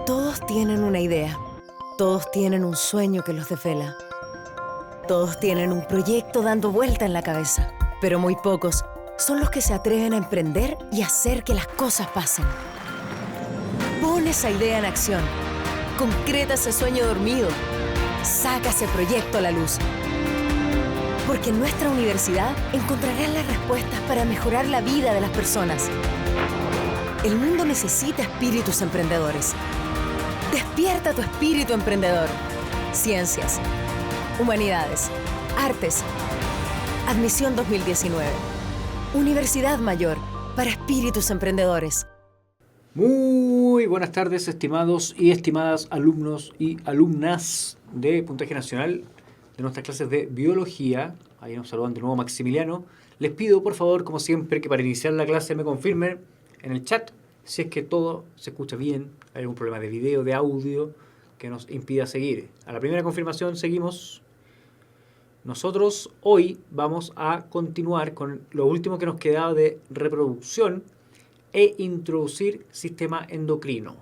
Todos tienen una idea. Todos tienen un sueño que los desvela. Todos tienen un proyecto dando vuelta en la cabeza. Pero muy pocos son los que se atreven a emprender y hacer que las cosas pasen. Pon esa idea en acción. Concreta ese sueño dormido. Saca ese proyecto a la luz. Porque en nuestra universidad encontrarás las respuestas para mejorar la vida de las personas. El mundo necesita espíritus emprendedores. Despierta tu espíritu emprendedor. Ciencias, humanidades, artes. Admisión 2019. Universidad Mayor para espíritus emprendedores. Muy buenas tardes, estimados y estimadas alumnos y alumnas de Puntaje Nacional de nuestras clases de Biología. Ahí nos saludan de nuevo Maximiliano. Les pido, por favor, como siempre, que para iniciar la clase me confirmen en el chat si es que todo se escucha bien, hay algún problema de video, de audio que nos impida seguir. A la primera confirmación seguimos. Nosotros hoy vamos a continuar con lo último que nos quedaba de reproducción e introducir sistema endocrino.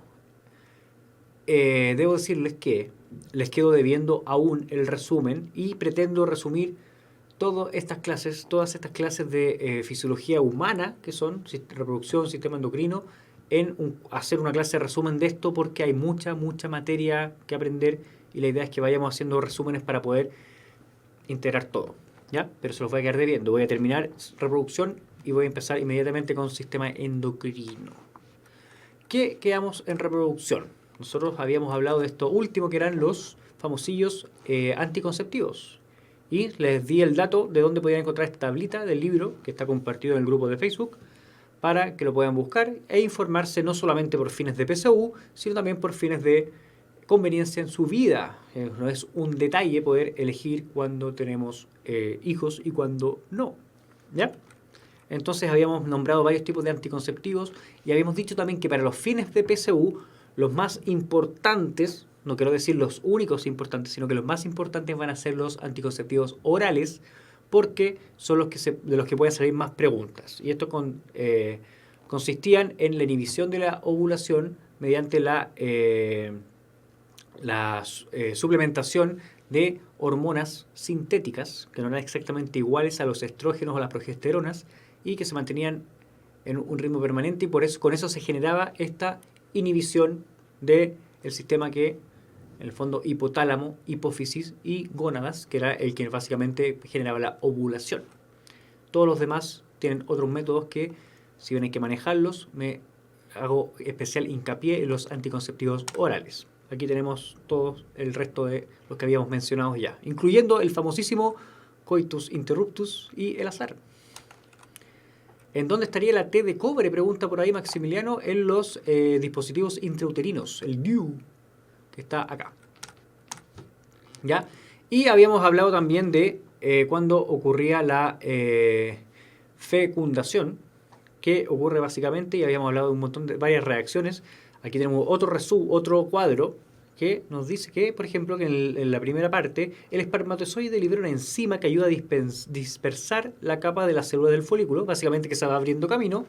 Debo decirles que les quedo debiendo aún el resumen y pretendo resumir todas estas clases de fisiología humana, que son reproducción, sistema endocrino, hacer una clase de resumen de esto, porque hay mucha materia que aprender y la idea es que vayamos haciendo resúmenes para poder integrar todo, ¿ya? Pero se los voy a quedar debiendo. Voy a terminar reproducción y voy a empezar inmediatamente con sistema endocrino. ¿Qué quedamos en reproducción? Nosotros habíamos hablado de esto último, que eran los famosillos anticonceptivos. Y les di el dato de dónde podían encontrar esta tablita del libro que está compartido en el grupo de Facebook para que lo puedan buscar e informarse no solamente por fines de PSU, sino también por fines de conveniencia en su vida. No es un detalle poder elegir cuando tenemos hijos y cuando no, ¿ya? Entonces habíamos nombrado varios tipos de anticonceptivos y habíamos dicho también que para los fines de PSU, los más importantes, no quiero decir los únicos importantes, sino que los más importantes van a ser los anticonceptivos orales, porque son los que de los que pueden salir más preguntas. Y esto consistían en la inhibición de la ovulación mediante la suplementación de hormonas sintéticas, que no eran exactamente iguales a los estrógenos o las progesteronas, y que se mantenían en un ritmo permanente, y con eso se generaba esta inhibición del sistema que, en el fondo, hipotálamo, hipófisis y gónadas, que era el que básicamente generaba la ovulación. Todos los demás tienen otros métodos que, si bien hay que manejarlos, me hago especial hincapié en los anticonceptivos orales. Aquí tenemos todo el resto de los que habíamos mencionado ya, incluyendo el famosísimo coitus interruptus y el azar. ¿En dónde estaría la T de cobre? Pregunta por ahí Maximiliano. En los dispositivos intrauterinos, el DIU, que está acá. ¿Ya? Y habíamos hablado también de cuando ocurría la fecundación, que ocurre básicamente, y habíamos hablado de varias reacciones. Aquí tenemos otro cuadro que nos dice que, por ejemplo, que en la primera parte, el espermatozoide libera una enzima que ayuda a dispersar la capa de la célula del folículo, básicamente que se va abriendo camino,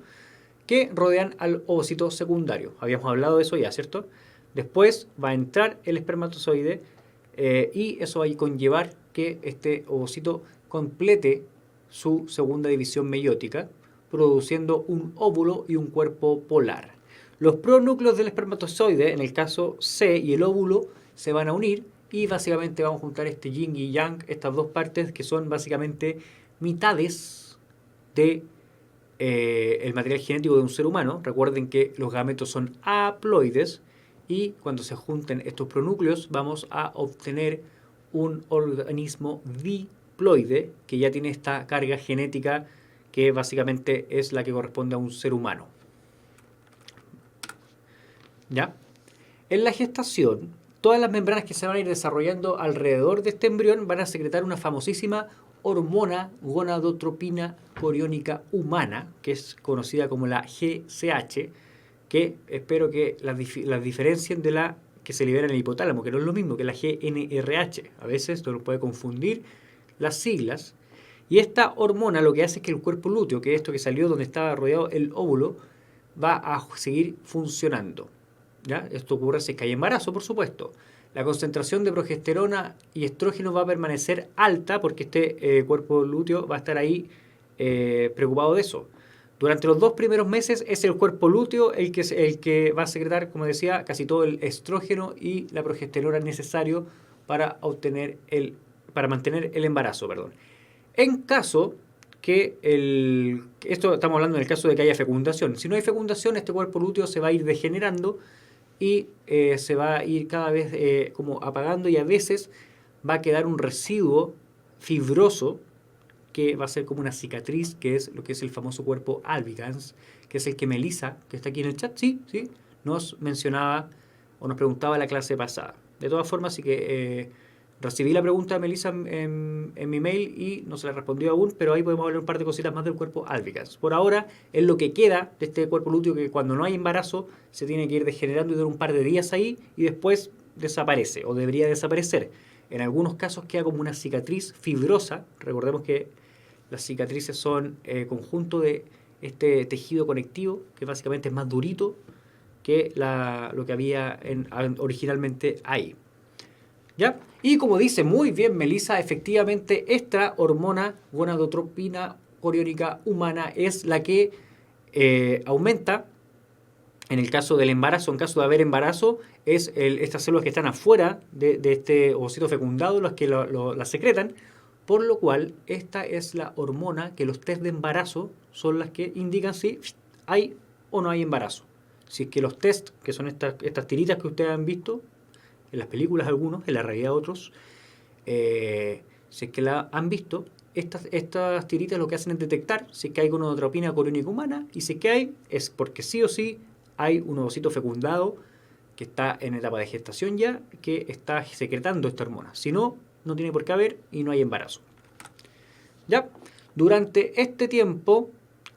que rodean al ovocito secundario. Habíamos hablado de eso ya, ¿cierto? Después va a entrar el espermatozoide y eso va a conllevar que este ovocito complete su segunda división meiótica, produciendo un óvulo y un cuerpo polar. Los pronúcleos del espermatozoide, en el caso C, y el óvulo se van a unir y básicamente vamos a juntar este yin y yang, estas dos partes que son básicamente mitades de el material genético de un ser humano. Recuerden que los gametos son haploides y cuando se junten estos pronúcleos vamos a obtener un organismo diploide que ya tiene esta carga genética que básicamente es la que corresponde a un ser humano. ¿Ya? En la gestación, todas las membranas que se van a ir desarrollando alrededor de este embrión van a secretar una famosísima hormona gonadotropina coriónica humana, que es conocida como la GCH, que espero que las diferencien de la que se libera en el hipotálamo, que no es lo mismo que la GnRH. A veces esto nos puede confundir las siglas. Y esta hormona lo que hace es que el cuerpo lúteo, que es esto que salió donde estaba rodeado el óvulo, va a seguir funcionando. ¿ya? Esto ocurre si es que hay embarazo, por supuesto. La concentración de progesterona y estrógeno va a permanecer alta porque este cuerpo lúteo va a estar ahí preocupado de eso. Durante los 2 primeros meses es el cuerpo lúteo el que va a secretar, como decía, casi todo el estrógeno y la progesterona necesario para para mantener el embarazo, perdón. En caso que esto estamos hablando en el caso de que haya fecundación. Si no hay fecundación, este cuerpo lúteo se va a ir degenerando y se va a ir cada vez como apagando, y a veces va a quedar un residuo fibroso que va a ser como una cicatriz, que es lo que es el famoso cuerpo albicans, que es el que Melissa, que está aquí en el chat, sí, nos mencionaba o nos preguntaba en la clase pasada. De todas formas, sí que recibí la pregunta de Melissa en mi mail y no se la respondió aún, pero ahí podemos hablar un par de cositas más del cuerpo albicans. Por ahora es lo que queda de este cuerpo lúteo, que cuando no hay embarazo se tiene que ir degenerando y durar un par de días ahí y después desaparece o debería desaparecer. En algunos casos queda como una cicatriz fibrosa. Recordemos que las cicatrices son conjunto de este tejido conectivo, que básicamente es más durito que lo que había originalmente ahí. ¿Ya? Y como dice muy bien Melissa, efectivamente esta hormona gonadotropina coriónica humana es la que aumenta en el caso del embarazo. En caso de haber embarazo, es estas células que están afuera de este ovocito fecundado las que la secretan, por lo cual esta es la hormona que los test de embarazo son las que indican si hay o no hay embarazo. Si es que los test, que son estas tiritas que ustedes han visto en las películas algunos, en la realidad otros, si es que la han visto, estas tiritas lo que hacen es detectar si es que hay gonadotropina coriónica humana, y si es que hay, es porque sí o sí hay un ovocito fecundado que está en etapa de gestación ya, que está secretando esta hormona. Si no, no tiene por qué haber y no hay embarazo. ¿Ya? Durante este tiempo,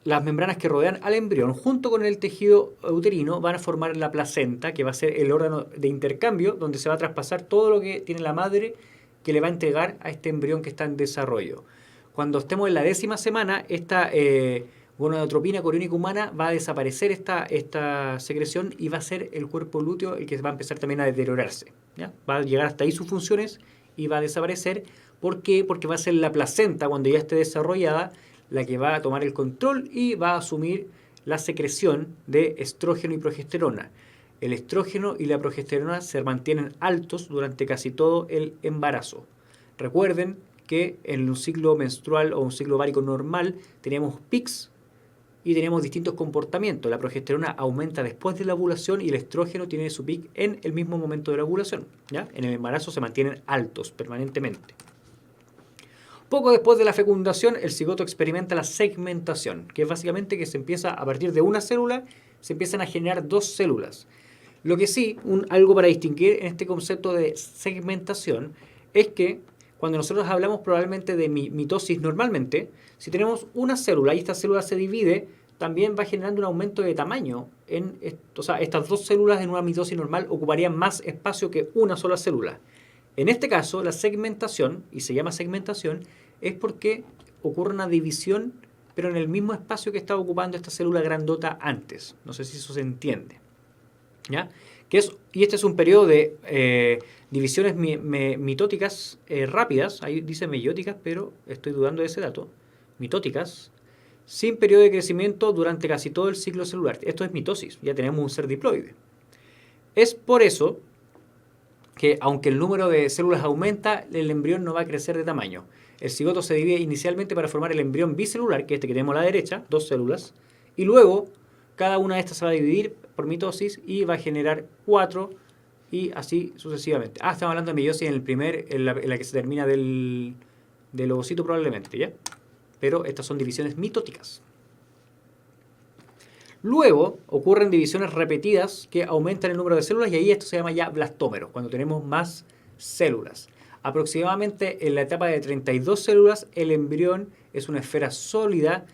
las membranas que rodean al embrión, junto con el tejido uterino, van a formar la placenta, que va a ser el órgano de intercambio, donde se va a traspasar todo lo que tiene la madre, que le va a entregar a este embrión que está en desarrollo. Cuando estemos en la 10ª semana, esta gonadotropina coriónica humana va a desaparecer esta secreción, y va a ser el cuerpo lúteo el que va a empezar también a deteriorarse. ¿Ya? Va a llegar hasta ahí sus funciones y va a desaparecer. ¿Por qué? Porque va a ser la placenta, cuando ya esté desarrollada, la que va a tomar el control y va a asumir la secreción de estrógeno y progesterona. El estrógeno y la progesterona se mantienen altos durante casi todo el embarazo. Recuerden que en un ciclo menstrual o un ciclo ovárico normal tenemos pics y tenemos distintos comportamientos. La progesterona aumenta después de la ovulación y el estrógeno tiene su pic en el mismo momento de la ovulación. ¿Ya? En el embarazo se mantienen altos permanentemente. Poco después de la fecundación, el cigoto experimenta la segmentación, que es básicamente que se empieza a partir de una célula, se empiezan a generar 2 células. Lo que sí, algo para distinguir en este concepto de segmentación, es que cuando nosotros hablamos probablemente de mitosis normalmente, si tenemos una célula y esta célula se divide, también va generando un aumento de tamaño. O sea, estas 2 células en una mitosis normal ocuparían más espacio que una sola célula. En este caso, la segmentación, y se llama segmentación, es porque ocurre una división, pero en el mismo espacio que estaba ocupando esta célula grandota antes. No sé si eso se entiende. ¿Ya? Y este es un periodo de divisiones mitóticas rápidas. Ahí dice meióticas, pero estoy dudando de ese dato. Mitóticas, sin periodo de crecimiento durante casi todo el ciclo celular. Esto es mitosis, ya tenemos un ser diploide. Es por eso que aunque el número de células aumenta, el embrión no va a crecer de tamaño. El cigoto se divide inicialmente para formar el embrión bicelular, que es este que tenemos a la derecha, 2 células, y luego cada una de estas se va a dividir por mitosis y va a generar 4, y así sucesivamente. Estamos hablando de meiosis en la que se termina del ovocito probablemente, ¿ya? Pero estas son divisiones mitóticas. Luego ocurren divisiones repetidas que aumentan el número de células, y ahí esto se llama ya blastómeros, cuando tenemos más células. Aproximadamente en la etapa de 32 células, el embrión es una esfera sólida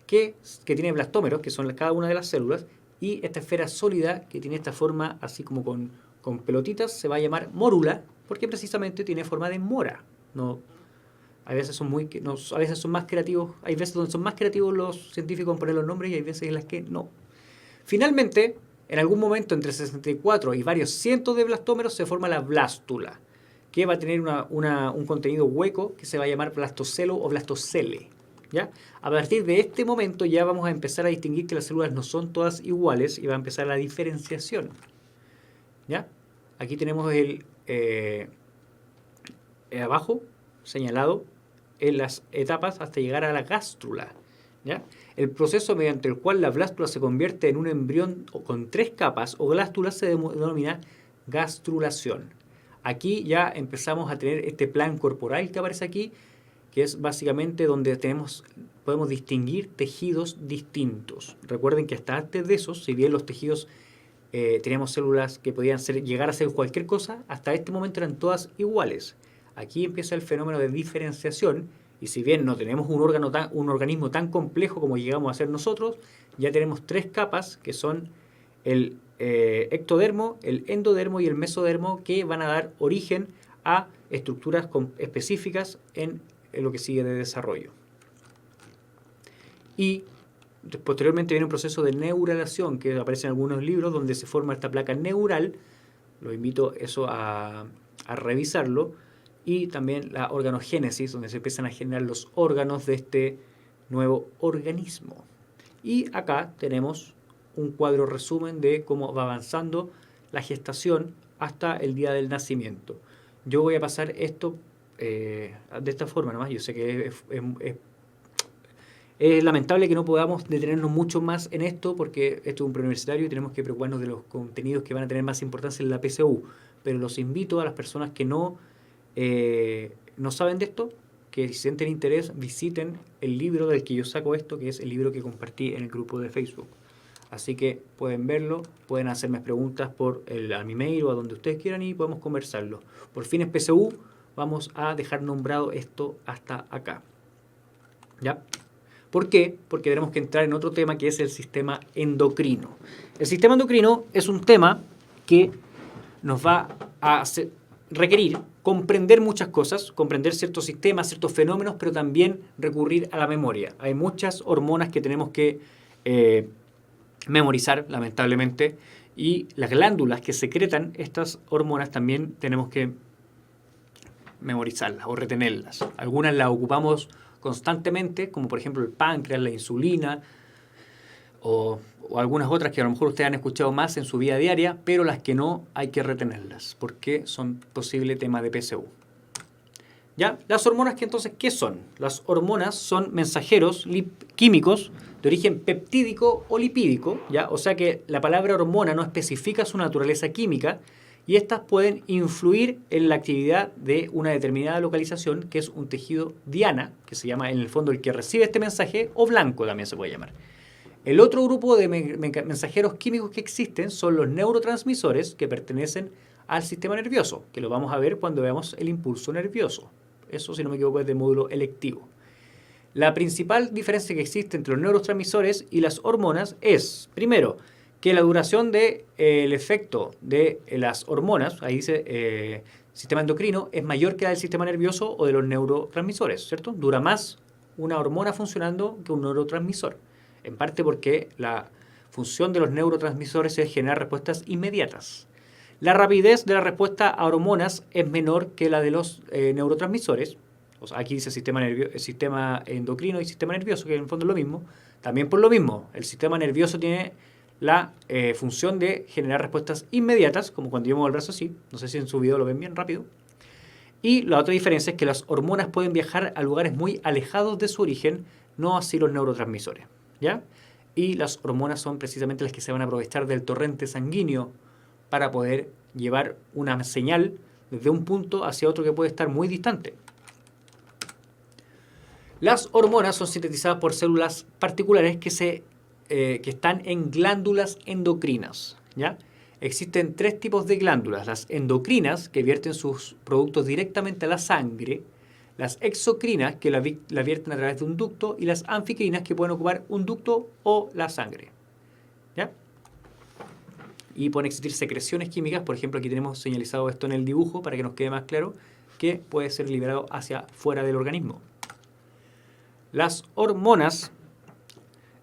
que tiene blastómeros, que son cada una de las células, y esta esfera sólida, que tiene esta forma así como con pelotitas, se va a llamar mórula, porque precisamente tiene forma de mora. A veces son más creativos, hay veces donde son más creativos los científicos en poner los nombres y hay veces en las que no. Finalmente, en algún momento entre 64 y varios cientos de blastómeros se forma la blástula, que va a tener un contenido hueco que se va a llamar blastocelo o blastocele. ¿Ya? A partir de este momento ya vamos a empezar a distinguir que las células no son todas iguales y va a empezar la diferenciación. ¿Ya? Aquí tenemos abajo señalado en las etapas hasta llegar a la gástrula. ¿Ya? El proceso mediante el cual la blástula se convierte en un embrión con 3 capas o glástula se denomina gastrulación. Aquí ya empezamos a tener este plan corporal que aparece aquí, que es básicamente donde podemos distinguir tejidos distintos. Recuerden que hasta antes de eso, si bien los tejidos teníamos células que podían llegar a ser cualquier cosa, hasta este momento eran todas iguales. Aquí empieza el fenómeno de diferenciación, y si bien no tenemos un organismo tan complejo como llegamos a ser nosotros, ya tenemos 3 capas que son el ectodermo, el endodermo y el mesodermo, que van a dar origen a estructuras específicas en lo que sigue de desarrollo. Y posteriormente viene un proceso de neuralación que aparece en algunos libros donde se forma esta placa neural. Los invito a revisarlo. Y también la organogénesis, donde se empiezan a generar los órganos de este nuevo organismo. Y acá tenemos un cuadro resumen de cómo va avanzando la gestación hasta el día del nacimiento. Yo voy a pasar esto de esta forma nomás. Yo sé que es lamentable que no podamos detenernos mucho más en esto, porque esto es un preuniversitario y tenemos que preocuparnos de los contenidos que van a tener más importancia en la PSU. Pero los invito a las personas que no saben de esto, que si sienten interés, visiten el libro del que yo saco esto, que es el libro que compartí en el grupo de Facebook. Así que pueden verlo, pueden hacerme preguntas a mi mail o a donde ustedes quieran y podemos conversarlo. Por fines PSU vamos a dejar nombrado esto hasta acá. ¿Ya? ¿Por qué? Porque tenemos que entrar en otro tema que es el sistema endocrino. El sistema endocrino es un tema que nos va a requerir comprender muchas cosas, comprender ciertos sistemas, ciertos fenómenos, pero también recurrir a la memoria. Hay muchas hormonas que tenemos que memorizar, lamentablemente, y las glándulas que secretan estas hormonas también tenemos que memorizarlas o retenerlas. Algunas las ocupamos constantemente, como por ejemplo el páncreas, la insulina, o algunas otras que a lo mejor ustedes han escuchado más en su vida diaria, pero las que no hay que retenerlas, porque son posible tema de PSU. ¿Ya? Las hormonas, ¿qué son? Las hormonas son mensajeros químicos de origen peptídico o lipídico, ¿ya? O sea que la palabra hormona no especifica su naturaleza química, y estas pueden influir en la actividad de una determinada localización, que es un tejido diana, que se llama en el fondo el que recibe este mensaje, o blanco también se puede llamar. El otro grupo de mensajeros químicos que existen son los neurotransmisores, que pertenecen al sistema nervioso, que lo vamos a ver cuando veamos el impulso nervioso. Eso, si no me equivoco, es del módulo electivo. La principal diferencia que existe entre los neurotransmisores y las hormonas es, primero, que la duración del efecto de las hormonas, ahí dice sistema endocrino, es mayor que la del sistema nervioso o de los neurotransmisores, ¿cierto? Dura más una hormona funcionando que un neurotransmisor. En parte porque la función de los neurotransmisores es generar respuestas inmediatas. La rapidez de la respuesta a hormonas es menor que la de los neurotransmisores. O sea, aquí dice sistema endocrino y sistema nervioso, que en el fondo es lo mismo. También por lo mismo, el sistema nervioso tiene la función de generar respuestas inmediatas, como cuando yo muevo el brazo así. No sé si en su video lo ven bien rápido. Y la otra diferencia es que las hormonas pueden viajar a lugares muy alejados de su origen, no así los neurotransmisores. ¿Ya? Y las hormonas son precisamente las que se van a aprovechar del torrente sanguíneo para poder llevar una señal desde un punto hacia otro que puede estar muy distante. Las hormonas son sintetizadas por células particulares que están en glándulas endocrinas. ¿Ya? Existen 3 tipos de glándulas: las endocrinas, que vierten sus productos directamente a la sangre; las exocrinas, que la vierten a través de un ducto; y las anficrinas, que pueden ocupar un ducto o la sangre. ¿Ya? Y pueden existir secreciones químicas. Por ejemplo, aquí tenemos señalizado esto en el dibujo para que nos quede más claro, que puede ser liberado hacia fuera del organismo. Las hormonas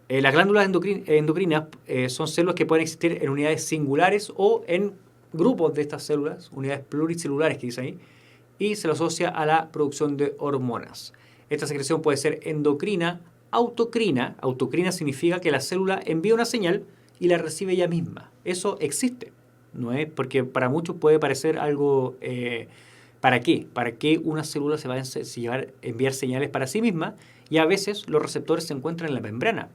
Las glándulas endocrinas son células que pueden existir en unidades singulares o en grupos de estas células, unidades pluricelulares que dice ahí, y se lo asocia a la producción de hormonas. Esta secreción puede ser endocrina, autocrina. Autocrina significa que la célula envía una señal y la recibe ella misma. Eso existe, ¿no es? Porque para muchos puede parecer algo... ¿para qué? ¿Para qué una célula se va a enviar señales para sí misma? Y a veces los receptores se encuentran en la membrana.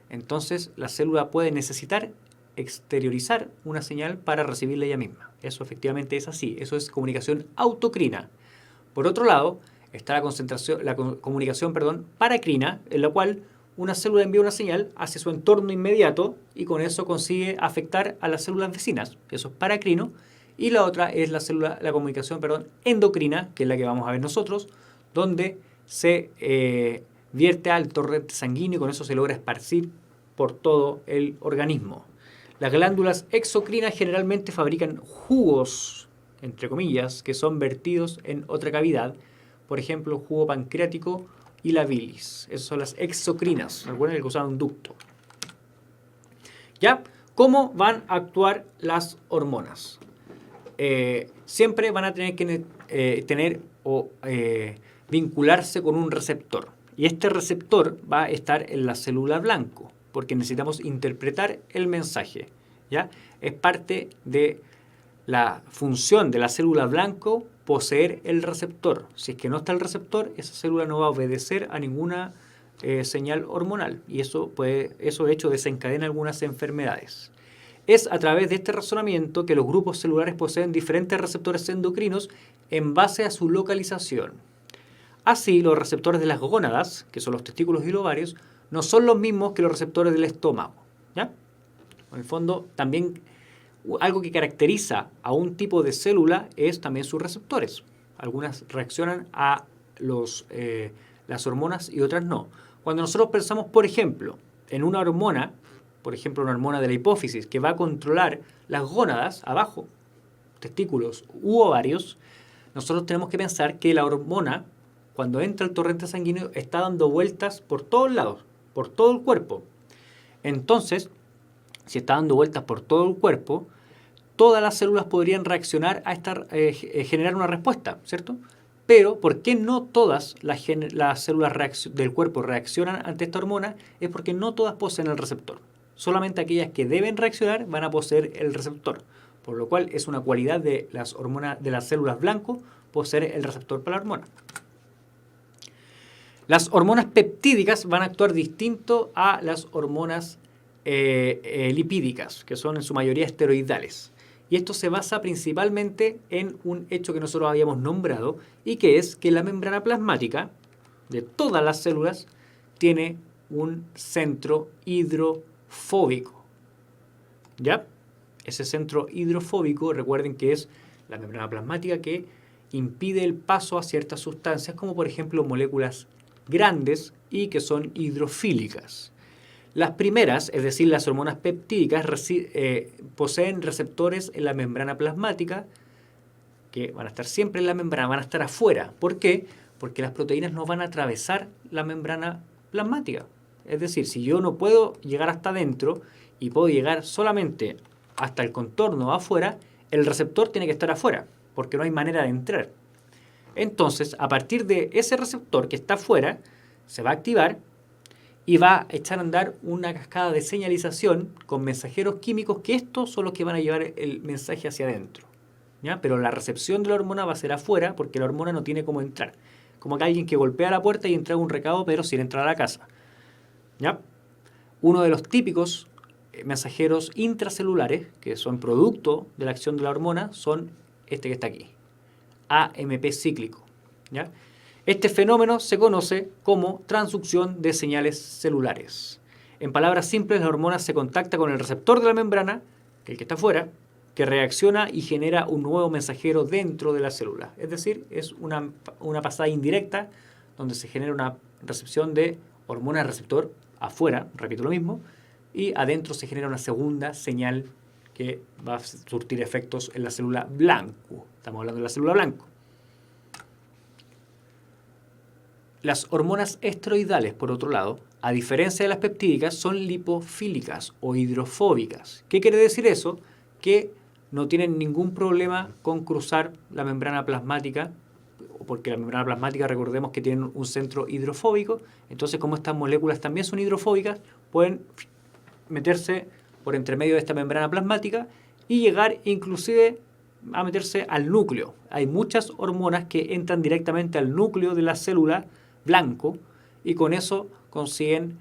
Entonces la célula puede necesitar exteriorizar una señal para recibirla ella misma. Eso efectivamente es así. Eso es comunicación autocrina. Por otro lado, está la comunicación paracrina, en la cual una célula envía una señal hacia su entorno inmediato y con eso consigue afectar a las células vecinas. Eso es paracrino. Y la otra es la comunicación endocrina, que es la que vamos a ver nosotros, donde se vierte al torrente sanguíneo y con eso se logra esparcir por todo el organismo. Las glándulas exocrinas generalmente fabrican jugos, entre comillas, que son vertidos en otra cavidad, por ejemplo, el jugo pancreático y la bilis. Esas son las exocrinas. Recuerden que usaban un ducto. ¿Ya? ¿Cómo van a actuar las hormonas? Siempre van a tener que vincularse con un receptor. Y este receptor va a estar en la célula blanco, porque necesitamos interpretar el mensaje. ¿Ya? Es parte de la función de la célula blanco poseer el receptor. Si es que no está el receptor, esa célula no va a obedecer a ninguna señal hormonal. Y eso de hecho desencadena algunas enfermedades. Es a través de este razonamiento que los grupos celulares poseen diferentes receptores endocrinos en base a su localización. Así, los receptores de las gónadas, que son los testículos y los ovarios, no son los mismos que los receptores del estómago. ¿Ya? En el fondo, también algo que caracteriza a un tipo de célula es también sus receptores. Algunas reaccionan a las hormonas y otras no. Cuando nosotros pensamos, por ejemplo, en una hormona, por ejemplo, una hormona de la hipófisis que va a controlar las gónadas abajo, testículos u ovarios, nosotros tenemos que pensar que la hormona, cuando entra el torrente sanguíneo, está dando vueltas por todos lados, por todo el cuerpo. Entonces, si está dando vueltas por todo el cuerpo, todas las células podrían reaccionar a generar una respuesta, ¿cierto? Pero, ¿por qué no todas las células del cuerpo reaccionan ante esta hormona? Es porque no todas poseen el receptor. Solamente aquellas que deben reaccionar van a poseer el receptor, por lo cual es una cualidad de las hormonas de las células blanco poseer el receptor para la hormona. Las hormonas peptídicas van a actuar distinto a las hormonas lipídicas, que son en su mayoría esteroidales. Y esto se basa principalmente en un hecho que nosotros habíamos nombrado y que es que la membrana plasmática de todas las células tiene un centro hidrofóbico. ¿Ya? Ese centro hidrofóbico, recuerden que es la membrana plasmática que impide el paso a ciertas sustancias, como por ejemplo moléculas grandes y que son hidrofílicas. Las primeras, es decir, las hormonas peptídicas, poseen receptores en la membrana plasmática que van a estar siempre en la membrana, van a estar afuera. ¿Por qué? Porque las proteínas no van a atravesar la membrana plasmática. Es decir, si yo no puedo llegar hasta adentro y puedo llegar solamente hasta el contorno afuera, el receptor tiene que estar afuera, porque no hay manera de entrar. Entonces, a partir de ese receptor que está afuera, se va a activar y va a echar a andar una cascada de señalización con mensajeros químicos que estos son los que van a llevar el mensaje hacia adentro. ¿Ya? Pero la recepción de la hormona va a ser afuera porque la hormona no tiene cómo entrar. Como que alguien que golpea la puerta y entrega un recado pero sin entrar a la casa. ¿Ya? Uno de los típicos mensajeros intracelulares, que son producto de la acción de la hormona, son este que está aquí. AMP cíclico. ¿Ya? Este fenómeno se conoce como transducción de señales celulares. En palabras simples, la hormona se contacta con el receptor de la membrana, el que está afuera, que reacciona y genera un nuevo mensajero dentro de la célula. Es decir, es una pasada indirecta donde se genera una recepción de hormona receptor afuera, repito lo mismo, y adentro se genera una segunda señal que va a surtir efectos en la célula blanco. Estamos hablando de la célula blanco. Las hormonas esteroidales, por otro lado, a diferencia de las peptídicas, son lipofílicas o hidrofóbicas. ¿Qué quiere decir eso? Que no tienen ningún problema con cruzar la membrana plasmática, porque la membrana plasmática, recordemos que tienen un centro hidrofóbico. Entonces, como estas moléculas también son hidrofóbicas, pueden meterse por entre medio de esta membrana plasmática y llegar inclusive a meterse al núcleo. Hay muchas hormonas que entran directamente al núcleo de la célula blanco y con eso consiguen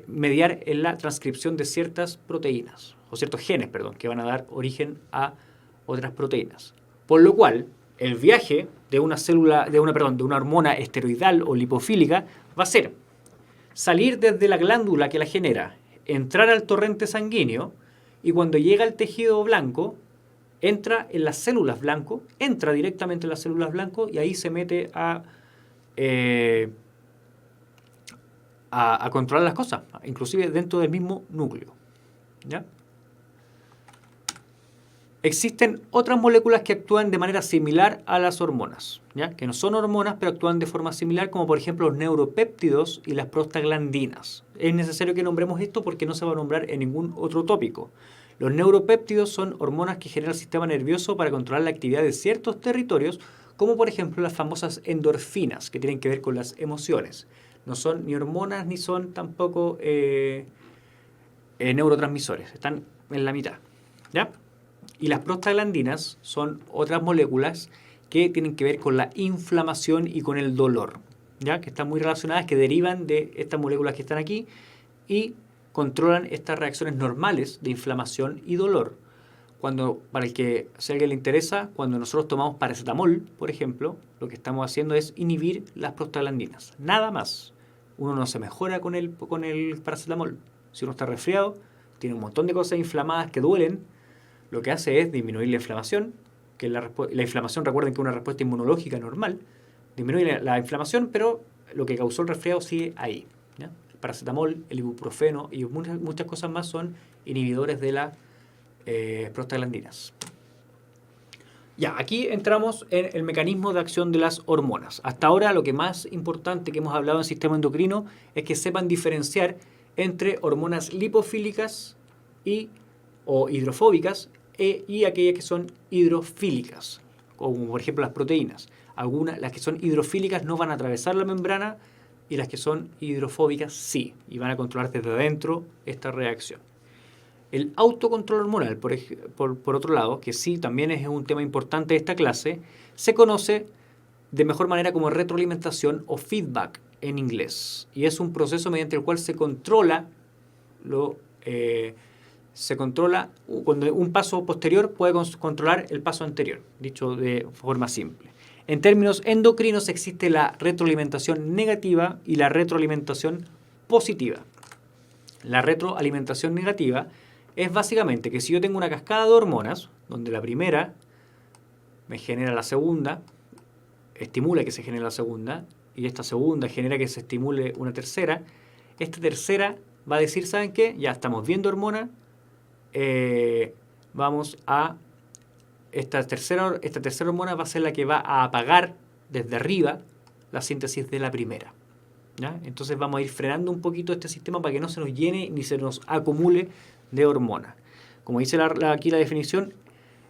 mediar en la transcripción de ciertas proteínas, o ciertos genes, perdón, que van a dar origen a otras proteínas. Por lo cual, el viaje de una hormona esteroidal o lipofílica va a ser salir desde la glándula que la genera, entrar al torrente sanguíneo y cuando llega al tejido blanco, entra en las células blanco, entra directamente en las células blanco y ahí se mete a controlar las cosas, inclusive dentro del mismo núcleo. ¿Ya? Existen otras moléculas que actúan de manera similar a las hormonas, ¿ya? Que no son hormonas, pero actúan de forma similar, como por ejemplo los neuropéptidos y las prostaglandinas. Es necesario que nombremos esto porque no se va a nombrar en ningún otro tópico. Los neuropéptidos son hormonas que genera el sistema nervioso para controlar la actividad de ciertos territorios, como por ejemplo las famosas endorfinas, que tienen que ver con las emociones. No son ni hormonas ni son tampoco neurotransmisores, están en la mitad, ¿ya? Y las prostaglandinas son otras moléculas que tienen que ver con la inflamación y con el dolor, ¿ya? Que están muy relacionadas, que derivan de estas moléculas que están aquí y controlan estas reacciones normales de inflamación y dolor. Para el que, si a alguien le interesa, cuando nosotros tomamos paracetamol, por ejemplo, lo que estamos haciendo es inhibir las prostaglandinas. Nada más. Uno no se mejora con el paracetamol. Si uno está resfriado, tiene un montón de cosas inflamadas que duelen, lo que hace es disminuir la inflamación, que la inflamación, recuerden que es una respuesta inmunológica normal, disminuye la inflamación, pero lo que causó el resfriado sigue ahí, ¿ya? El paracetamol, el ibuprofeno y muchas cosas más son inhibidores de las prostaglandinas. Ya, aquí entramos en el mecanismo de acción de las hormonas. Hasta ahora lo que más importante que hemos hablado en el sistema endocrino es que sepan diferenciar entre hormonas lipofílicas o hidrofóbicas y aquellas que son hidrofílicas, como por ejemplo las proteínas. Las que son hidrofílicas no van a atravesar la membrana y las que son hidrofóbicas sí, y van a controlar desde adentro esta reacción. El autocontrol hormonal, por otro lado, que sí también es un tema importante de esta clase, se conoce de mejor manera como retroalimentación o feedback en inglés. Y es un proceso mediante el cual se controla cuando un paso posterior puede controlar el paso anterior, dicho de forma simple. En términos endocrinos existe la retroalimentación negativa y la retroalimentación positiva. La retroalimentación negativa es básicamente que si yo tengo una cascada de hormonas, donde la primera me genera la segunda, estimula que se genere la segunda, y esta segunda genera que se estimule una tercera, esta tercera va a decir, ¿saben qué? Ya estamos viendo hormona, esta tercera hormona va a ser la que va a apagar desde arriba la síntesis de la primera, ¿ya? Entonces vamos a ir frenando un poquito este sistema para que no se nos llene ni se nos acumule de hormona. Como dice aquí la definición,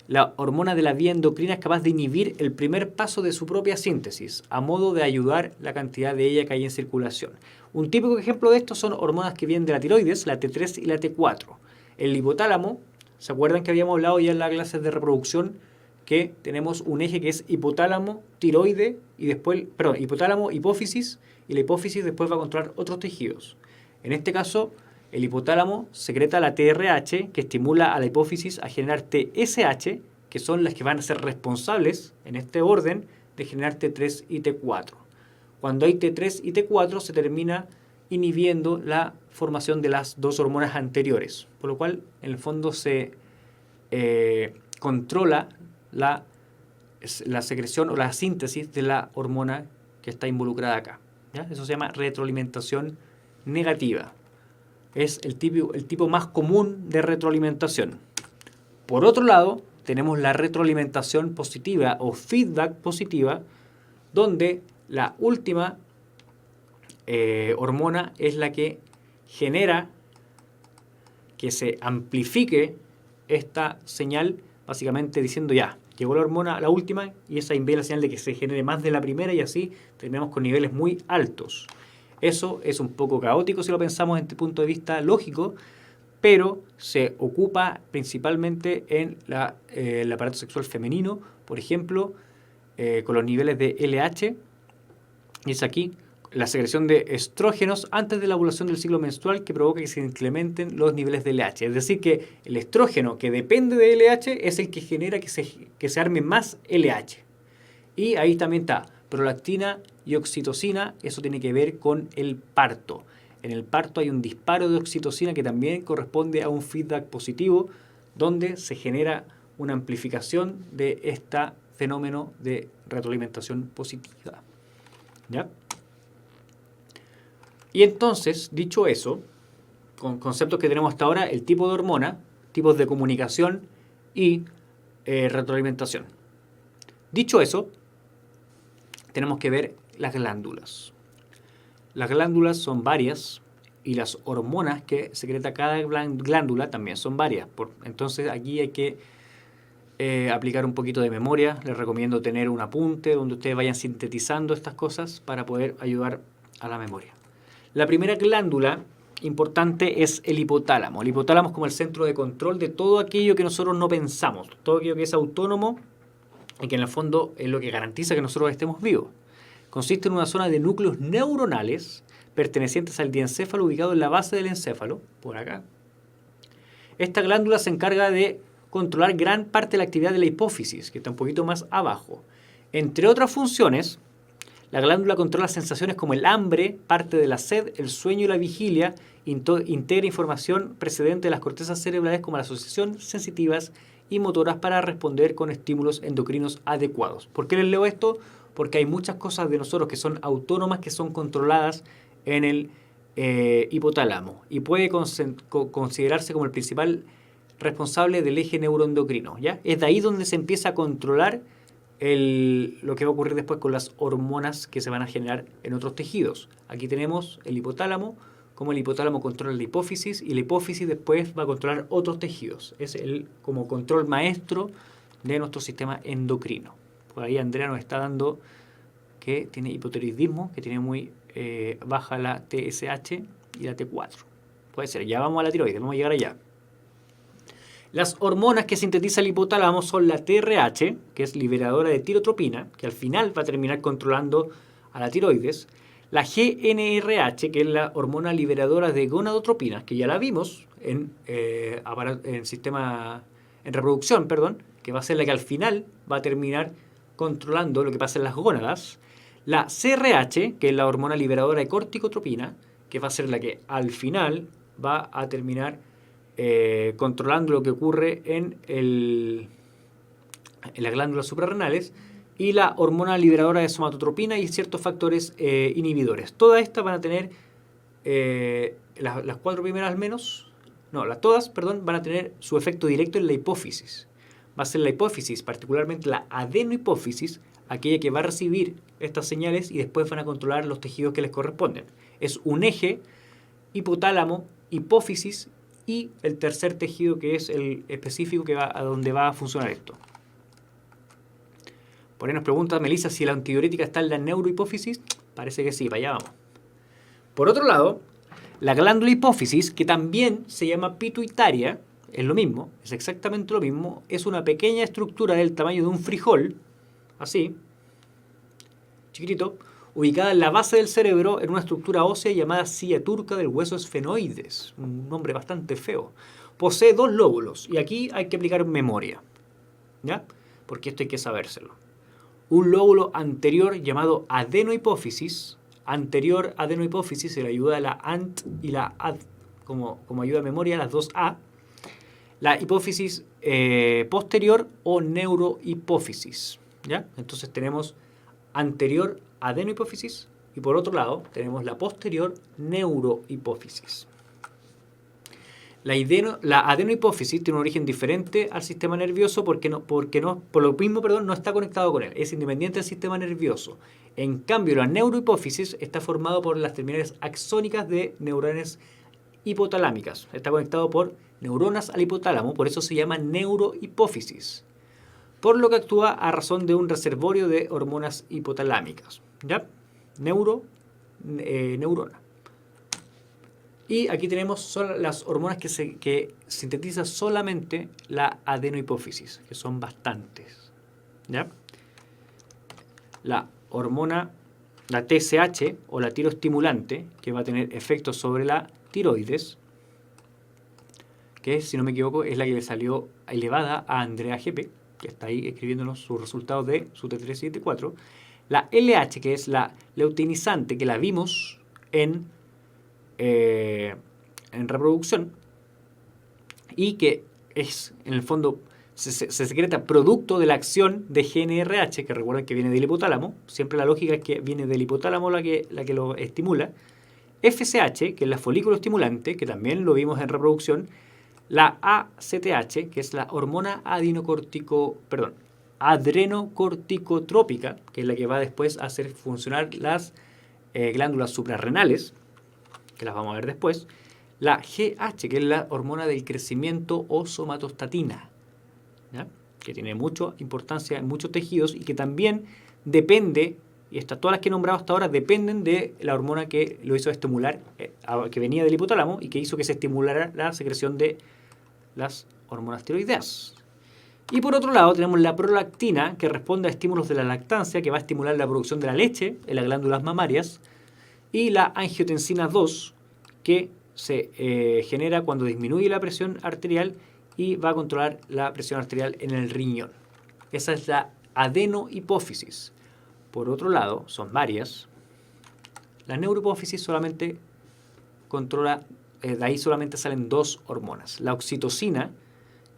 la hormona de la vía endocrina es capaz de inhibir el primer paso de su propia síntesis, a modo de ayudar la cantidad de ella que hay en circulación. Un típico ejemplo de esto son hormonas que vienen de la tiroides, la T3 y la T4. El hipotálamo, ¿se acuerdan que habíamos hablado ya en las clases de reproducción que tenemos un eje que es hipotálamo, tiroide y después, hipotálamo, hipófisis, y la hipófisis después va a controlar otros tejidos. En este caso, el hipotálamo secreta la TRH, que estimula a la hipófisis a generar TSH, que son las que van a ser responsables, en este orden, de generar T3 y T4. Cuando hay T3 y T4 se termina inhibiendo la formación de las dos hormonas anteriores, por lo cual en el fondo se controla la secreción o la síntesis de la hormona que está involucrada acá, ¿ya? Eso se llama retroalimentación negativa. Es el tipo más común de retroalimentación. Por otro lado, tenemos la retroalimentación positiva o feedback positiva, donde la última hormona es la que genera que se amplifique esta señal, básicamente diciendo ya, llegó la hormona, la última, y esa envía la señal de que se genere más de la primera y así terminamos con niveles muy altos. Eso es un poco caótico si lo pensamos desde el punto de vista lógico, pero se ocupa principalmente en el aparato sexual femenino, por ejemplo, con los niveles de LH, y es aquí la secreción de estrógenos antes de la ovulación del ciclo menstrual que provoca que se incrementen los niveles de LH. Es decir, que el estrógeno que depende de LH es el que genera que se arme más LH. Y ahí también está prolactina y oxitocina, eso tiene que ver con el parto. En el parto hay un disparo de oxitocina que también corresponde a un feedback positivo, donde se genera una amplificación de este fenómeno de retroalimentación positiva. ¿Ya? Y entonces, dicho eso, con conceptos que tenemos hasta ahora, el tipo de hormona, tipos de comunicación y retroalimentación. Dicho eso, tenemos que ver las glándulas. Las glándulas son varias y las hormonas que secreta cada glándula también son varias. Entonces aquí hay que aplicar un poquito de memoria. Les recomiendo tener un apunte donde ustedes vayan sintetizando estas cosas para poder ayudar a la memoria. La primera glándula importante es el hipotálamo. El hipotálamo es como el centro de control de todo aquello que nosotros no pensamos, todo aquello que es autónomo y que en el fondo es lo que garantiza que nosotros estemos vivos. Consiste en una zona de núcleos neuronales pertenecientes al diencéfalo ubicado en la base del encéfalo, por acá. Esta glándula se encarga de controlar gran parte de la actividad de la hipófisis, que está un poquito más abajo. Entre otras funciones, la glándula controla sensaciones como el hambre, parte de la sed, el sueño y la vigilia, integra información precedente de las cortezas cerebrales como la asociación sensitivas y motoras para responder con estímulos endocrinos adecuados. ¿Por qué les leo esto? Porque hay muchas cosas de nosotros que son autónomas, que son controladas en el hipotálamo y puede considerarse como el principal responsable del eje neuroendocrino, ¿ya? Es de ahí donde se empieza a controlar lo que va a ocurrir después con las hormonas que se van a generar en otros tejidos. Aquí tenemos el hipotálamo, como el hipotálamo controla la hipófisis y la hipófisis después va a controlar otros tejidos. Es como control maestro de nuestro sistema endocrino. Por ahí Andrea nos está dando que tiene hipotiroidismo, que tiene muy baja la TSH y la T4. Puede ser, ya vamos a la tiroides, vamos a llegar allá. Las hormonas que sintetiza el hipotálamo son la TRH, que es liberadora de tirotropina, que al final va a terminar controlando a la tiroides. La GnRH, que es la hormona liberadora de gonadotropina, que ya la vimos en reproducción, que va a ser la que al final va a terminar controlando lo que pasa en las gónadas. La CRH, que es la hormona liberadora de corticotropina, que va a ser la que al final va a terminar controlando lo que ocurre en las glándulas suprarrenales, y la hormona liberadora de somatotropina y ciertos factores inhibidores. Todas estas van a tener, las cuatro primeras al menos, van a tener su efecto directo en la hipófisis. Va a ser la hipófisis, particularmente la adenohipófisis, aquella que va a recibir estas señales y después van a controlar los tejidos que les corresponden. Es un eje hipotálamo, hipófisis y el tercer tejido que es el específico que va a donde va a funcionar esto. Por ahí nos pregunta Melissa si la antidiurética está en la neurohipófisis. Parece que sí, para allá vamos. Por otro lado, la glándula hipófisis, que también se llama pituitaria, es lo mismo, es exactamente lo mismo, es una pequeña estructura del tamaño de un frijol, así, chiquitito, ubicada en la base del cerebro en una estructura ósea llamada silla turca del hueso esfenoides, un nombre bastante feo. Posee dos lóbulos, y aquí hay que aplicar memoria, ¿ya? Porque esto hay que sabérselo. Un lóbulo anterior llamado adenohipófisis, se le ayuda a la ANT y la AD, como ayuda a memoria, las dos A. La hipófisis posterior o neurohipófisis, ¿ya? Entonces tenemos anterior adenohipófisis y por otro lado tenemos la posterior neurohipófisis. La adenohipófisis tiene un origen diferente al sistema nervioso por lo mismo no está conectado con él, es independiente del sistema nervioso. En cambio, la neurohipófisis está formado por las terminales axónicas de neuronas hipotalámicas. Está conectado por neuronas al hipotálamo, por eso se llama neurohipófisis. Por lo que actúa a razón de un reservorio de hormonas hipotalámicas. ¿Ya? Neurona. Y aquí tenemos las hormonas que sintetiza solamente la adenohipófisis, que son bastantes. ¿Ya? La hormona, la TSH o la tiroestimulante, que va a tener efectos sobre la tiroides, que si no me equivoco es la que le salió elevada a Andrea GP, que está ahí escribiéndonos sus resultados de su T3 y T4. La LH, que es la luteinizante, que la vimos en reproducción, y que es, en el fondo, se secreta producto de la acción de GnRH, que recuerden que viene del hipotálamo. Siempre la lógica es que viene del hipotálamo la que lo estimula. FSH, que es la folículo estimulante, que también lo vimos en reproducción. La ACTH, que es la hormona adrenocorticotrópica, que es la que va después a hacer funcionar las glándulas suprarrenales, que las vamos a ver después. La GH, que es la hormona del crecimiento o somatostatina, ¿ya? Que tiene mucha importancia en muchos tejidos y que también depende, y todas las que he nombrado hasta ahora dependen de la hormona que lo hizo estimular, que venía del hipotálamo y que hizo que se estimulara la secreción de las hormonas tiroideas. Y por otro lado tenemos la prolactina, que responde a estímulos de la lactancia, que va a estimular la producción de la leche en las glándulas mamarias, y la angiotensina 2, que se genera cuando disminuye la presión arterial y va a controlar la presión arterial en el riñón. Esa es la adenohipófisis. Por otro lado, son varias. La neurohipófisis solamente controla, de ahí solamente salen dos hormonas. La oxitocina,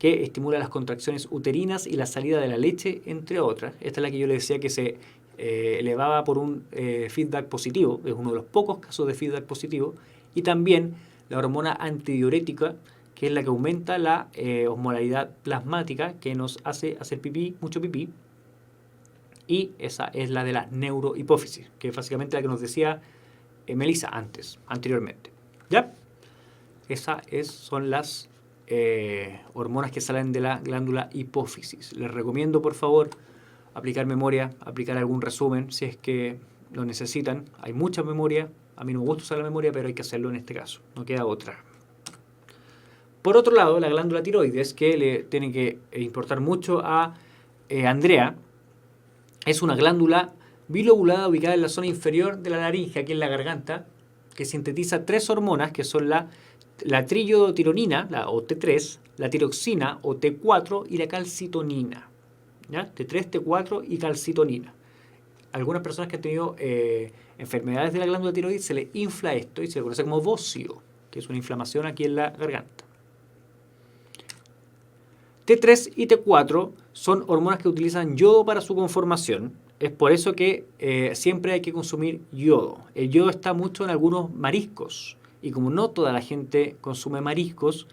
que estimula las contracciones uterinas y la salida de la leche, entre otras. Esta es la que yo le decía que se elevaba por un feedback positivo. Es uno de los pocos casos de feedback positivo. Y también la hormona antidiurética, que es la que aumenta la osmolaridad plasmática, que nos hace hacer pipí, mucho pipí. Y esa es la de la neurohipófisis, que es básicamente la que nos decía Melissa anteriormente. ¿Ya? Esas son las hormonas que salen de la glándula hipófisis. Les recomiendo, por favor, aplicar memoria, aplicar algún resumen, si es que lo necesitan. Hay mucha memoria. A mí no me gusta usar la memoria, pero hay que hacerlo en este caso. No queda otra. Por otro lado, la glándula tiroides, que le tiene que importar mucho a Andrea, es una glándula bilobulada ubicada en la zona inferior de la laringe, aquí en la garganta, que sintetiza tres hormonas, que son la triiodotironina, o T3, la tiroxina, o T4, y la calcitonina. ¿Ya? T3, T4 y calcitonina. Algunas personas que han tenido enfermedades de la glándula tiroides se les infla esto y se le conoce como bocio, que es una inflamación aquí en la garganta. T3 y T4 son hormonas que utilizan yodo para su conformación. Es por eso que siempre hay que consumir yodo. El yodo está mucho en algunos mariscos. Y como no toda la gente consume mariscos,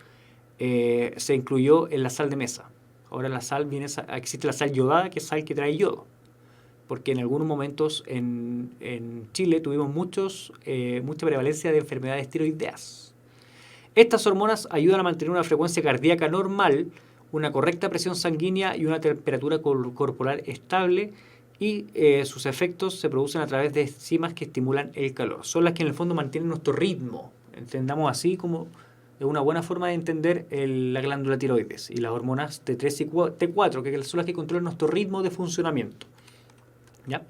se incluyó en la sal de mesa. Ahora existe la sal yodada, que es sal que trae yodo. Porque en algunos momentos en Chile tuvimos mucha prevalencia de enfermedades tiroideas. Estas hormonas ayudan a mantener una frecuencia cardíaca normal, una correcta presión sanguínea y una temperatura corporal estable, y sus efectos se producen a través de enzimas que estimulan el calor. Son las que en el fondo mantienen nuestro ritmo. Entendamos así como es una buena forma de entender la glándula tiroides y las hormonas T3 y T4, que son las que controlan nuestro ritmo de funcionamiento. ¿Ya?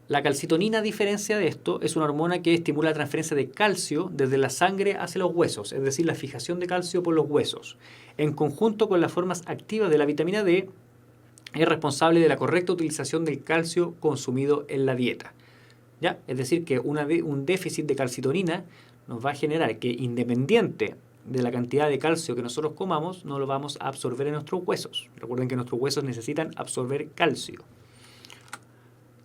La calcitonina, a diferencia de esto, es una hormona que estimula la transferencia de calcio desde la sangre hacia los huesos, es decir, la fijación de calcio por los huesos. En conjunto con las formas activas de la vitamina D, es responsable de la correcta utilización del calcio consumido en la dieta. ¿Ya? Es decir, que un déficit de calcitonina nos va a generar que, independiente de la cantidad de calcio que nosotros comamos, no lo vamos a absorber en nuestros huesos. Recuerden que nuestros huesos necesitan absorber calcio.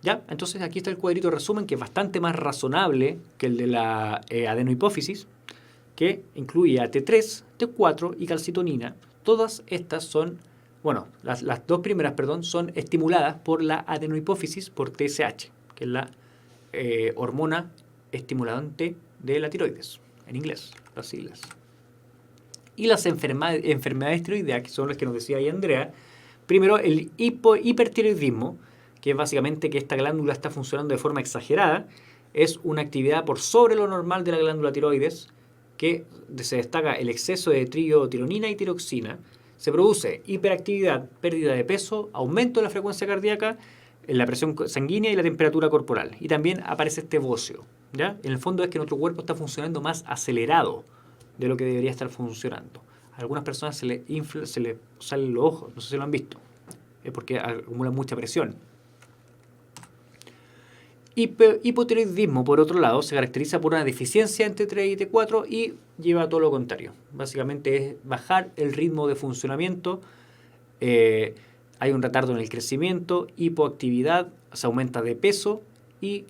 ¿Ya? Entonces aquí está el cuadrito de resumen, que es bastante más razonable que el de la adenohipófisis, que incluye a T3, T4 y calcitonina. Todas estas son, las dos primeras, son estimuladas por la adenohipófisis, por TSH, que es la hormona estimulante de la tiroides, en inglés, las siglas. Y las enfermedades tiroideas, que son las que nos decía ahí Andrea, primero el hipertiroidismo, que es básicamente que esta glándula está funcionando de forma exagerada, es una actividad por sobre lo normal de la glándula tiroides, que se destaca el exceso de triotironina y tiroxina, se produce hiperactividad, pérdida de peso, aumento de la frecuencia cardíaca, la presión sanguínea y la temperatura corporal. Y también aparece este bocio, ¿ya? En el fondo es que nuestro cuerpo está funcionando más acelerado de lo que debería estar funcionando. A algunas personas se les salen los ojos, no sé si lo han visto, es porque acumulan mucha presión. Hipotiroidismo, por otro lado, se caracteriza por una deficiencia en T3 y T4 y lleva a todo lo contrario. Básicamente es bajar el ritmo de funcionamiento, hay un retardo en el crecimiento, hipoactividad, se aumenta de peso y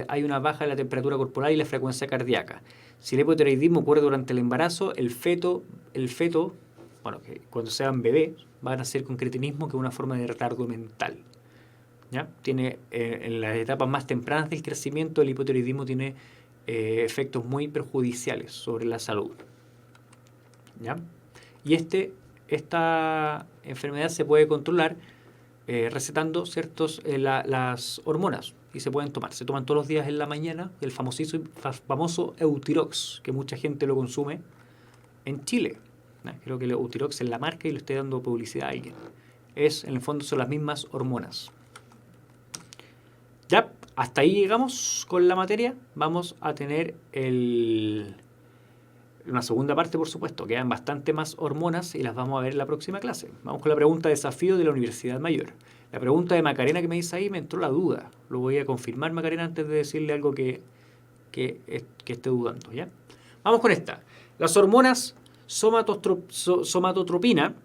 hay una baja en la temperatura corporal y la frecuencia cardíaca. Si el hipotiroidismo ocurre durante el embarazo, el feto, bueno, que cuando sean bebés, van a nacer con cretinismo, que es una forma de retardo mental. ¿Ya? Tiene, en las etapas más tempranas del crecimiento, el hipotiroidismo tiene efectos muy perjudiciales sobre la salud. ¿Ya? Y esta enfermedad se puede controlar recetando las hormonas y se pueden tomar. Se toman todos los días en la mañana el famoso Eutirox, que mucha gente lo consume en Chile. ¿No? Creo que el Eutirox es la marca y le estoy dando publicidad a alguien. En el fondo son las mismas hormonas. Ya, hasta ahí llegamos con la materia. Vamos a tener una segunda parte, por supuesto. Quedan bastante más hormonas y las vamos a ver en la próxima clase. Vamos con la pregunta de desafío de la Universidad Mayor. La pregunta de Macarena que me dice ahí me entró la duda. Lo voy a confirmar, Macarena, antes de decirle algo que esté dudando, ¿ya? Vamos con esta. Las hormonas somatotropina,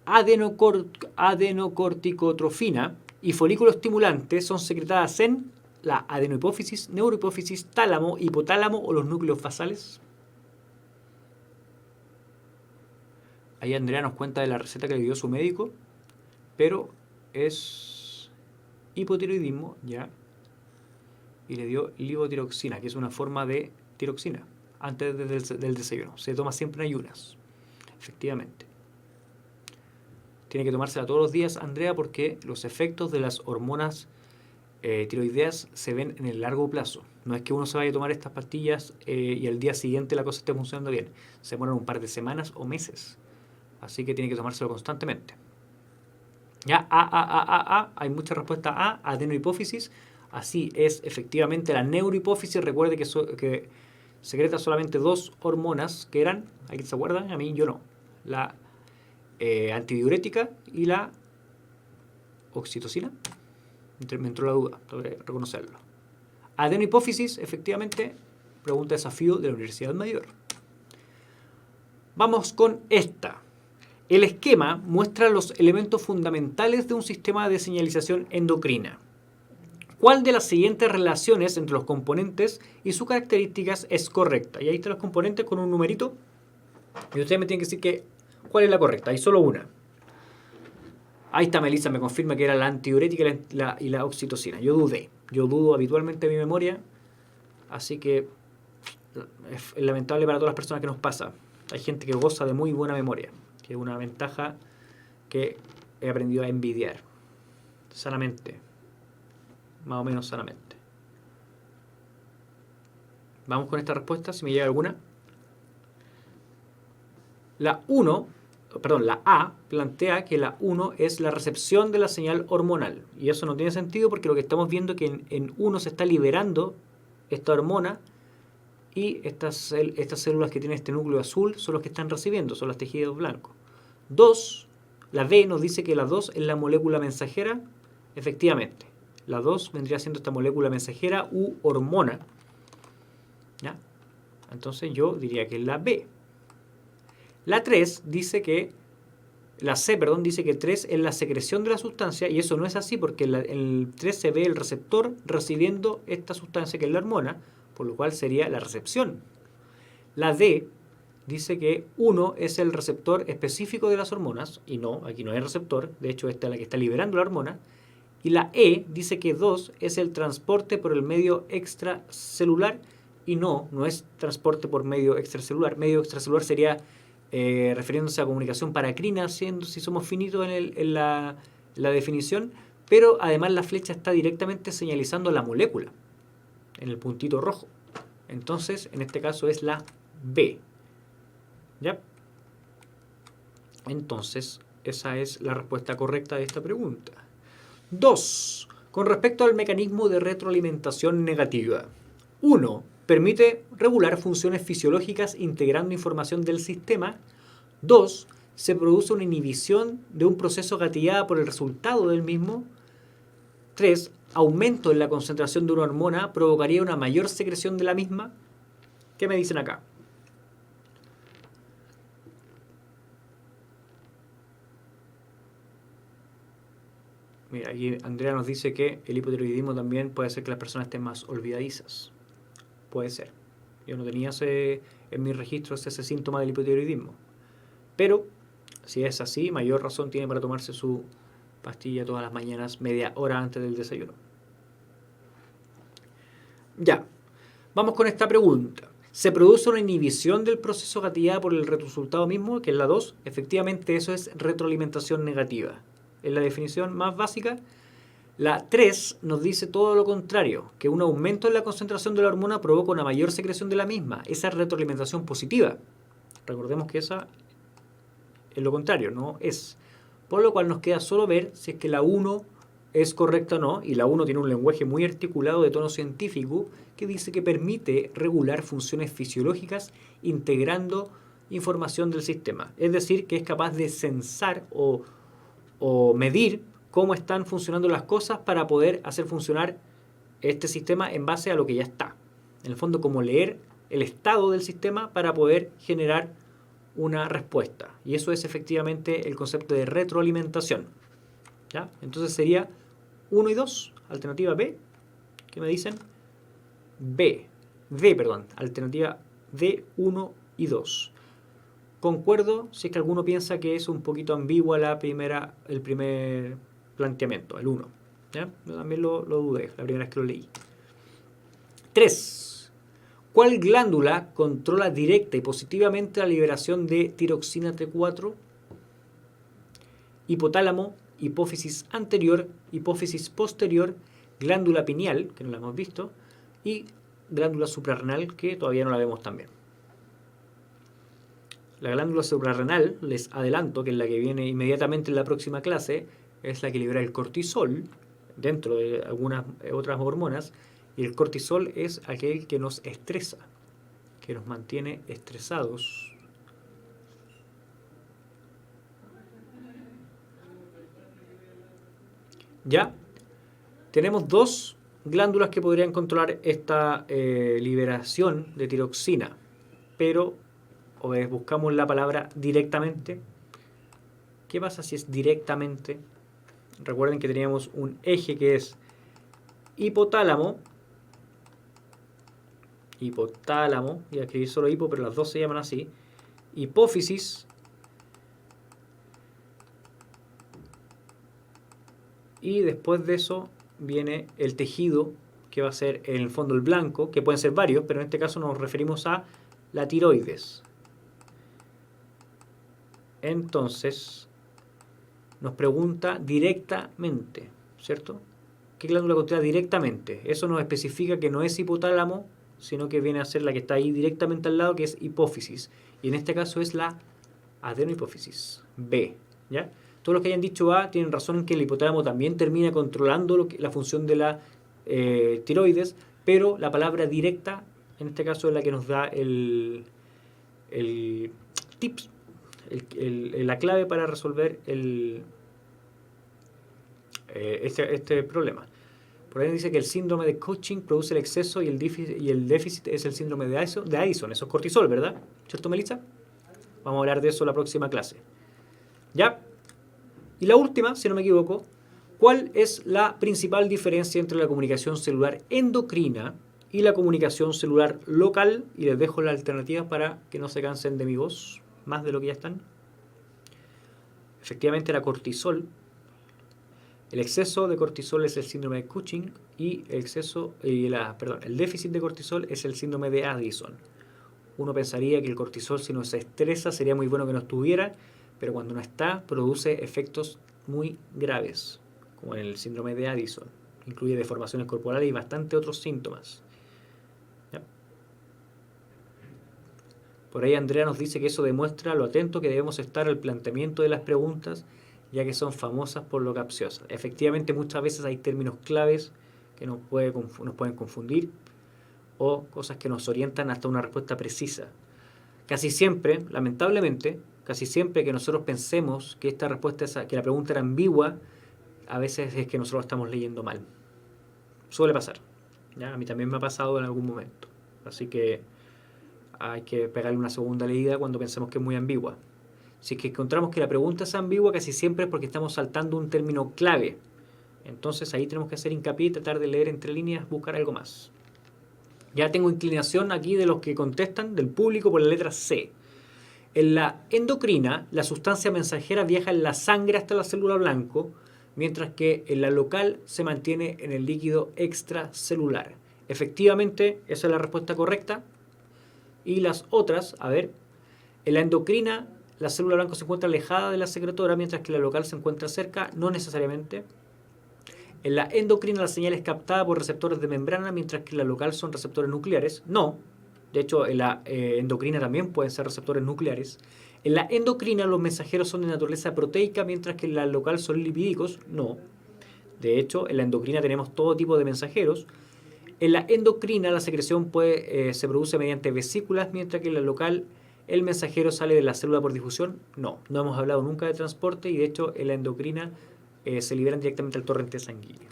adenocorticotrofina y folículo estimulante son secretadas en la adenohipófisis, neurohipófisis, tálamo, hipotálamo o los núcleos basales. Ahí Andrea nos cuenta de la receta que le dio su médico, pero es hipotiroidismo, ya, y le dio levotiroxina, que es una forma de tiroxina, antes del desayuno. Se toma siempre en ayunas, efectivamente. Tiene que tomársela todos los días, Andrea, porque los efectos de las hormonas tiroideas se ven en el largo plazo. No es que uno se vaya a tomar estas pastillas y al día siguiente la cosa esté funcionando bien. Se demoran un par de semanas o meses. Así que tiene que tomárselo constantemente. Ya, hay mucha respuesta A, adenohipófisis. Así es, efectivamente, la neurohipófisis. Recuerde que secreta solamente dos hormonas que eran, ¿alguien se acuerda? A mí yo no. La antidiurética y la oxitocina. Me entró la duda, tengo que reconocerlo. Adenohipófisis, efectivamente, pregunta desafío de la Universidad Mayor. Vamos con esta. El esquema muestra los elementos fundamentales de un sistema de señalización endocrina. ¿Cuál de las siguientes relaciones entre los componentes y sus características es correcta? Y ahí están los componentes con un numerito. Y ustedes me tienen que decir cuál es la correcta. Hay solo una. Ahí está Melissa, me confirma que era la antidiurética y la oxitocina. Yo dudo habitualmente de mi memoria. Así que es lamentable para todas las personas que nos pasa. Hay gente que goza de muy buena memoria, que es una ventaja que he aprendido a envidiar. Sanamente. Más o menos sanamente. Vamos con esta respuesta, si me llega alguna. La A plantea que la 1 es la recepción de la señal hormonal. Y eso no tiene sentido porque lo que estamos viendo es que en 1 se está liberando esta hormona y estas células que tienen este núcleo azul son los que están recibiendo, son los tejidos blancos. 2, la B nos dice que la 2 es la molécula mensajera. Efectivamente, la 2 vendría siendo esta molécula mensajera u hormona. ¿Ya? Entonces yo diría que es la B. La 3 dice que, la C, perdón, dice que 3 es la secreción de la sustancia, y eso no es así porque en el 3 se ve el receptor recibiendo esta sustancia que es la hormona, por lo cual sería la recepción. La D dice que 1 es el receptor específico de las hormonas, y no, aquí no hay receptor, de hecho esta es la que está liberando la hormona, Y la E dice que 2 es el transporte por el medio extracelular y no es transporte por medio extracelular. Medio extracelular sería refiriéndose a comunicación paracrina, si somos finitos en la definición, pero además la flecha está directamente señalizando la molécula en el puntito rojo. Entonces, en este caso es la B. ¿Ya? Entonces, esa es la respuesta correcta de esta pregunta. 2. Con respecto al mecanismo de retroalimentación negativa. 1. Permite regular funciones fisiológicas integrando información del sistema. 2. Se produce una inhibición de un proceso gatillada por el resultado del mismo. 3. Aumento en la concentración de una hormona provocaría una mayor secreción de la misma. ¿Qué me dicen acá? Mira, aquí Andrea nos dice que el hipotiroidismo también puede hacer que las personas estén más olvidadizas. Puede ser. Yo no tenía en mis registros ese síntoma del hipotiroidismo. Pero, si es así, mayor razón tiene para tomarse su pastilla todas las mañanas, media hora antes del desayuno. Ya, vamos con esta pregunta. ¿Se produce una inhibición del proceso gatillada por el resultado mismo, que es la 2? Efectivamente, eso es retroalimentación negativa. En la definición más básica, la 3 nos dice todo lo contrario, que un aumento en la concentración de la hormona provoca una mayor secreción de la misma. Esa es retroalimentación positiva. Recordemos que esa es lo contrario, no es. Por lo cual nos queda solo ver si es que la 1 es correcta o no, y la 1 tiene un lenguaje muy articulado de tono científico que dice que permite regular funciones fisiológicas integrando información del sistema. Es decir, que es capaz de censar o medir cómo están funcionando las cosas para poder hacer funcionar este sistema en base a lo que ya está. En el fondo, como leer el estado del sistema para poder generar una respuesta. Y eso es efectivamente el concepto de retroalimentación. ¿Ya? Entonces sería 1 y 2, alternativa B. ¿Qué me dicen? D, alternativa D, 1 y 2. Concuerdo si es que alguno piensa que es un poquito ambigua el primer planteamiento, el 1. ¿Ya? Yo también lo dudé la primera vez que lo leí. 3. ¿Cuál glándula controla directa y positivamente la liberación de tiroxina T4? Hipotálamo, hipófisis anterior, hipófisis posterior, glándula pineal, que no la hemos visto, y glándula suprarrenal, que todavía no la vemos también. La glándula suprarrenal, les adelanto que es la que viene inmediatamente en la próxima clase, es la que libera el cortisol, dentro de algunas otras hormonas, y el cortisol es aquel que nos estresa, que nos mantiene estresados. Ya, tenemos dos glándulas que podrían controlar esta liberación de tiroxina, pero buscamos la palabra directamente. ¿Qué pasa si es directamente? Recuerden que teníamos un eje que es hipotálamo, voy a escribir solo hipo, pero las dos se llaman así, hipófisis, y después de eso viene el tejido, que va a ser en el fondo el blanco, que pueden ser varios, pero en este caso nos referimos a la tiroides. Entonces, nos pregunta directamente, ¿cierto? ¿Qué glándula controla directamente? Eso nos especifica que no es hipotálamo, sino que viene a ser la que está ahí directamente al lado, que es hipófisis. Y en este caso es la adenohipófisis, B, ¿ya? Todos los que hayan dicho A tienen razón en que el hipotálamo también termina controlando la función de la tiroides, pero la palabra directa, en este caso, es la que nos da el tips, la clave para resolver este problema. Por ahí dice que el síndrome de Cushing produce el exceso y el déficit es el síndrome de Addison. Eso es cortisol, ¿verdad? ¿Cierto, Melissa? Vamos a hablar de eso en la próxima clase. ¿Ya? Y la última, si no me equivoco, ¿cuál es la principal diferencia entre la comunicación celular endocrina y la comunicación celular local? Y les dejo la alternativa para que no se cansen de mi voz, más de lo que ya están. Efectivamente, la cortisol El exceso de cortisol es el síndrome de Cushing y el déficit de cortisol es el síndrome de Addison. Uno pensaría que el cortisol, si no se estresa, sería muy bueno que no estuviera, pero cuando no está, produce efectos muy graves, como en el síndrome de Addison. Incluye deformaciones corporales y bastantes otros síntomas. ¿Ya? Por ahí Andrea nos dice que eso demuestra lo atento que debemos estar al planteamiento de las preguntas, ya que son famosas por lo capciosas. Efectivamente, muchas veces hay términos claves que nos pueden confundir o cosas que nos orientan hasta una respuesta precisa. Casi siempre, lamentablemente, que nosotros pensemos que esta respuesta, que la pregunta era ambigua, a veces es que nosotros estamos leyendo mal. Suele pasar. ¿Ya? A mí también me ha pasado en algún momento. Así que hay que pegarle una segunda leída cuando pensemos que es muy ambigua. Si es que encontramos que la pregunta es ambigua, casi siempre es porque estamos saltando un término clave. Entonces ahí tenemos que hacer hincapié y tratar de leer entre líneas, buscar algo más. Ya tengo inclinación aquí de los que contestan, del público, por la letra C. En la endocrina, la sustancia mensajera viaja en la sangre hasta la célula blanco, mientras que en la local se mantiene en el líquido extracelular. Efectivamente, esa es la respuesta correcta. Y las otras, a ver, en la endocrina, la célula blanca se encuentra alejada de la secretora, mientras que la local se encuentra cerca, no necesariamente. En la endocrina la señal es captada por receptores de membrana, mientras que en la local son receptores nucleares. No. De hecho, en la endocrina también pueden ser receptores nucleares. En la endocrina los mensajeros son de naturaleza proteica, mientras que en la local son lipídicos. No. De hecho, en la endocrina tenemos todo tipo de mensajeros. En la endocrina la secreción se produce mediante vesículas, mientras que en la local el mensajero sale de la célula por difusión. No. No hemos hablado nunca de transporte y de hecho en la endocrina se liberan directamente al torrente sanguíneo.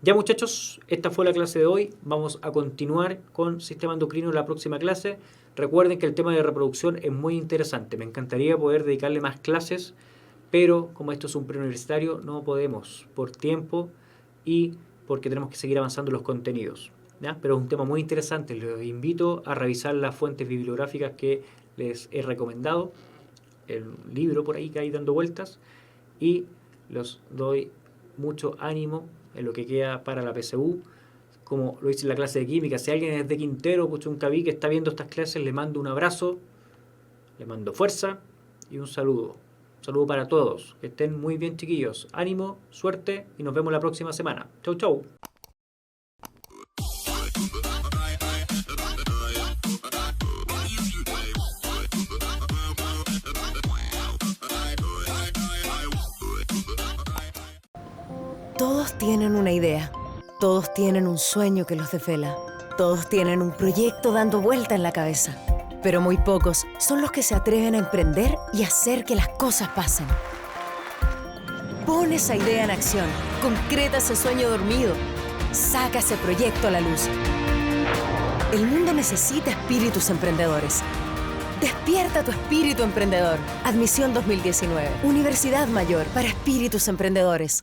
Ya muchachos, esta fue la clase de hoy. Vamos a continuar con sistema endocrino en la próxima clase. Recuerden que el tema de reproducción es muy interesante. Me encantaría poder dedicarle más clases, pero como esto es un preuniversitario, no podemos por tiempo y porque tenemos que seguir avanzando los contenidos. ¿Ya? Pero es un tema muy interesante. Les invito a revisar las fuentes bibliográficas que les he recomendado. El libro por ahí que hay dando vueltas. Y los doy mucho ánimo en lo que queda para la PSU, como lo hice en la clase de química. Si alguien es de Quintero, Puchuncaví, que está viendo estas clases, le mando un abrazo, le mando fuerza y un saludo. Un saludo para todos. Que estén muy bien, chiquillos. Ánimo, suerte y nos vemos la próxima semana. Chau, chau. Todos tienen una idea, todos tienen un sueño que los desvela, todos tienen un proyecto dando vuelta en la cabeza, pero muy pocos son los que se atreven a emprender y hacer que las cosas pasen. Pon esa idea en acción, concreta ese sueño dormido, saca ese proyecto a la luz. El mundo necesita espíritus emprendedores. Despierta tu espíritu emprendedor. Admisión 2019. Universidad Mayor para espíritus emprendedores.